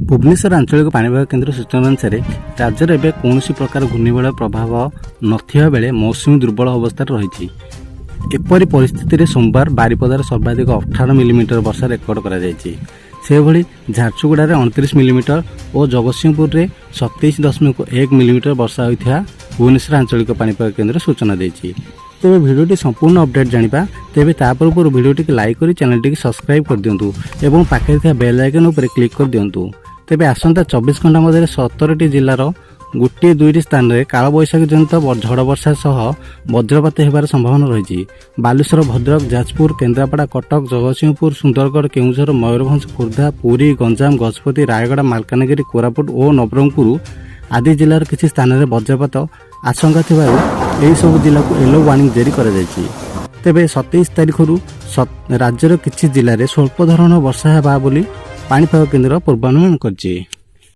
भुवनेश्वर आंचलिक पाणीपाग केन्द्र सूचना अनुसार राज्य में एवं कौन प्रकार घूर्णिबलय प्रभाव नथिबा बेले मौसुमी दुर्बल अवस्था रही। एपरी परिस्थिति सोमवार बारिपदार सर्वाधिक 18 मिलीमीटर वर्षा रेकर्ड कर झारसुगुड़ा 29 मिलीमीटर और जगतसिंहपुर में 27.1 मिलीमीटर वर्षा होता भुवनेश्वर आंचलिक पाणीपाग केन्द्र सूचना देती। तेरे भिडियोटी संपूर्ण अपडेट जानिबा तेबे तापर ऊपर भिडियोटी लाइक करी चैनल टी सब्सक्राइब कर दियंतु एवं पाखे थिया बेल आइकन ऊपर क्लिक कर दियंतु। तेबे आसंता 24 घंटा मध्य 17टी जिल्लार गोटे दुईटी स्थान में कालबैशाखी जनित झड़ वर्षा सह वज्रपात होबार संभावना रही। बालेश्वर, भद्रक, जाजपुर, केन्द्रापड़ा, कटक, जगतसिंहपुर, सुंदरगढ़, केउझर, मयूरभंज, खोर्धा, पुरी, गंजाम, गजपति, रायगड़ा, मालकानगिरी, कोरापुट और नवरंगपुर आदि जिलार किसी स्थान में वज्रपात आशंका थी सब जिला को येलो वार्निंग जारी कर तेबे 27 तारिख राज्यर किसी जिले में स्वल्प धरण वर्षा होगा पाणीपाग केन्द्र पूर्वानुमान कर।